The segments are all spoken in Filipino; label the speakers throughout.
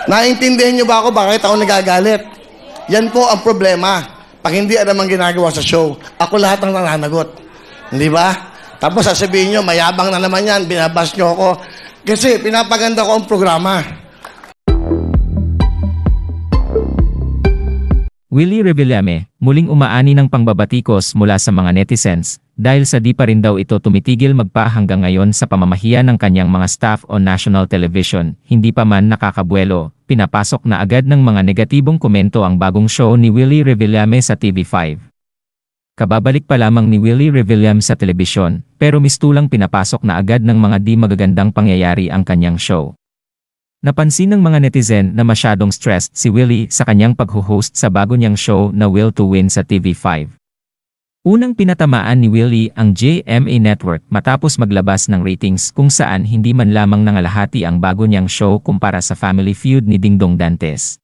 Speaker 1: Naintindihan niyo ba ako bakit ako nagagalit? Yan po ang problema. Pag hindi alam ang ginagawa sa show, ako lahat ang nananagot. Hindi ba? Tapos sasabihin niyo, mayabang na naman yan, binabas niyo ako. Kasi pinapaganda ko ang programa.
Speaker 2: Willie Revillame, muling umaani ng pangbabatikos mula sa mga netizens, dahil sa di pa rin daw ito tumitigil magpa hanggang ngayon sa pamamahiya ng kanyang mga staff on national television, hindi pa man nakakabuelo, pinapasok na agad ng mga negatibong komento ang bagong show ni Willie Revillame sa TV5. Kababalik pa lamang ni Willie Revillame sa telebisyon, pero mistulang pinapasok na agad ng mga di magagandang pangyayari ang kanyang show. Napansin ng mga netizen na masyadong stressed si Willie sa kanyang pagho-host sa bago niyang show na Will to Win sa TV5. Unang pinatamaan ni Willie ang GMA Network matapos maglabas ng ratings kung saan hindi man lamang nangalahati ang bago niyang show kumpara sa Family Feud ni Dingdong Dantes.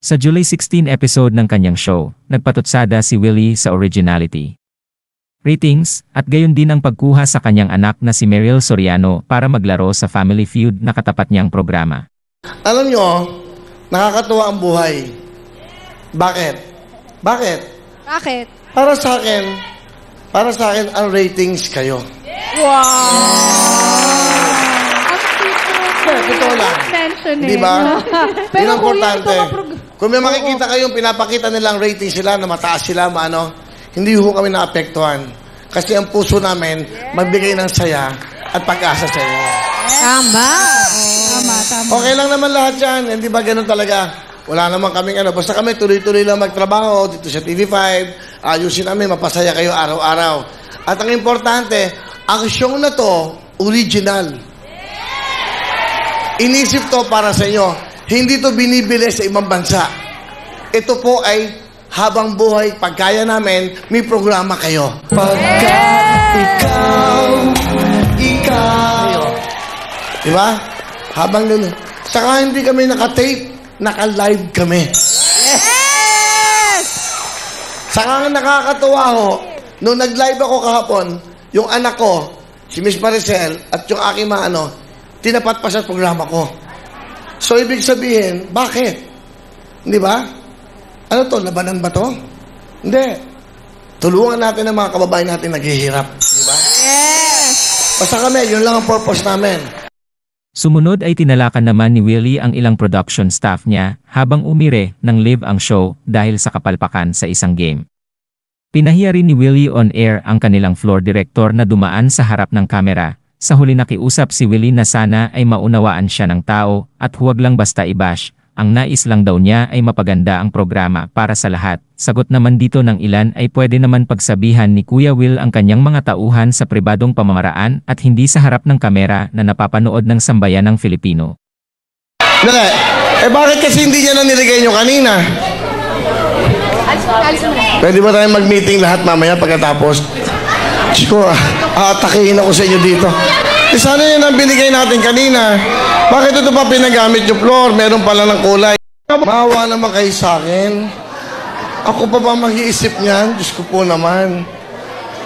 Speaker 2: Sa July 16 episode ng kanyang show, nagpatutsada si Willie sa originality, ratings, at gayon din ang pagkuha sa kanyang anak na si Mariel Soriano para maglaro sa Family Feud na katapat niyang programa.
Speaker 1: Alam nyo, nakakatuwa ang buhay. Bakit? Bakit?
Speaker 3: Bakit?
Speaker 1: Para sa akin, ang ratings kayo.
Speaker 3: Wow!
Speaker 1: Totoo lang. Di ba? Yun ang importante. Kung may makikita kayong pinapakita nilang ratings sila na mataas sila, hindi ho kami naapektuhan. Kasi ang puso namin, magbigay ng saya at pag-asa sa inyo.
Speaker 3: Tama. Tama.
Speaker 1: Okay lang naman lahat yan. Hindi ba ganun talaga? Wala naman kaming basta kami tuloy-tuloy lang magtrabaho dito sa TV5. Ayusin namin, mapasaya kayo araw-araw. At ang importante, ang show na to, original. Inisip to para sa inyo. Hindi to binibili sa ibang bansa. Ito po ay habang buhay, pagkaya namin, may programa kayo. Pagkat ikaw. Diba? Habang gano'n. Saka hindi kami naka-tape, naka-live kami.
Speaker 3: Yes!
Speaker 1: Saka nakakatuwa ho, nung nag-live ako kahapon, yung anak ko, si Miss Maricel, at yung aking tinapat pa sa programa ko. So, ibig sabihin, bakit? Di ba? Ano to? Labanan ba to? Hindi. Tulungan natin ang mga kababayan natin naghihirap. Di ba?
Speaker 3: Yes!
Speaker 1: Basta kami, yun lang ang purpose namin.
Speaker 2: Sumunod ay tinalakan naman ni Willie ang ilang production staff niya habang umire ng live ang show dahil sa kapalpakan sa isang game. Pinahiya rin ni Willie on air ang kanilang floor director na dumaan sa harap ng kamera. Sa huli nakiusap si Willie na sana ay maunawaan siya ng tao at huwag lang basta i-bash. Ang nais lang daw niya ay mapaganda ang programa para sa lahat. Sagot naman dito ng ilan ay pwede naman pagsabihan ni Kuya Will ang kanyang mga tauhan sa pribadong pamamaraan at hindi sa harap ng kamera na napapanood ng sambayanang Filipino.
Speaker 1: Dali, bakit kasi hindi niya na nilagay nyo kanina? Pwede ba tayo mag-meeting lahat mamaya pagkatapos? Siko, aatakihin ako sa inyo dito. Sana yun ang binigay natin kanina. Bakit ito pa pinagamit yung floor? Meron pala ng kulay. Maawa naman kayo sa akin. Ako pa ba mag-iisip niyan? Diyos ko po naman.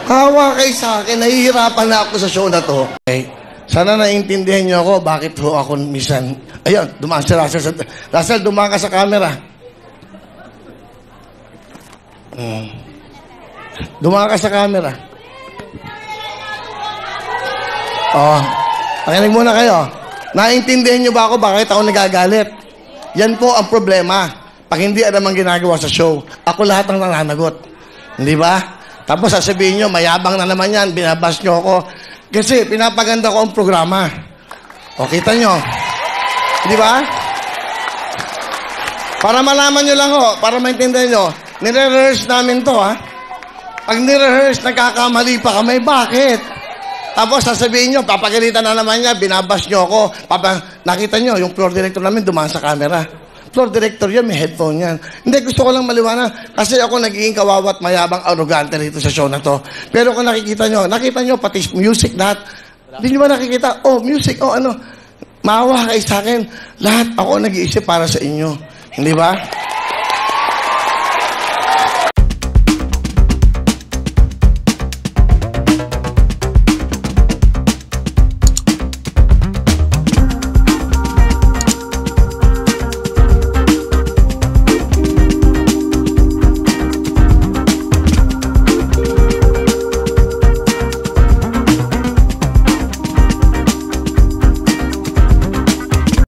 Speaker 1: Maawa kayo sa akin. Nahihirapan na ako sa show na to. Okay. Sana naiintindihan niyo ako bakit ho ako minsan. Ayun, dumaan si Russell. Russell, dumaan ka sa camera. Dumaan ka sa camera. Pakinig muna kayo. Naintindihan niyo ba ako bakit ako nagagalit? Yan po ang problema. Pag hindi alam ang ginagawa sa show, ako lahat ang nananagot. Hindi ba? Tapos sasabihin niyo, mayabang na naman yan, binabas niyo ako. Kasi pinapaganda ko ang programa. O, kita niyo. Hindi ba? Para malaman niyo lang ho, para maintindihan niyo, nire-rehearse namin to, ha? Pag nire-rehearse, nagkakamali pa kami. Bakit? Tapos sasabihin nyo, papagalitan na naman niya, binabas nyo ako. Nakita nyo, yung floor director namin dumaan sa camera. Floor director yan, may headphone yan. Hindi, gusto ko lang maliwanag. Kasi ako nagiging kawawat, mayabang, arrogante rito sa show na to. Pero kung nakita nyo, pati music lahat. Hindi nyo ba nakikita? Oh, music, maawa kayo sa akin. Lahat ako nag-iisip para sa inyo. Hindi ba?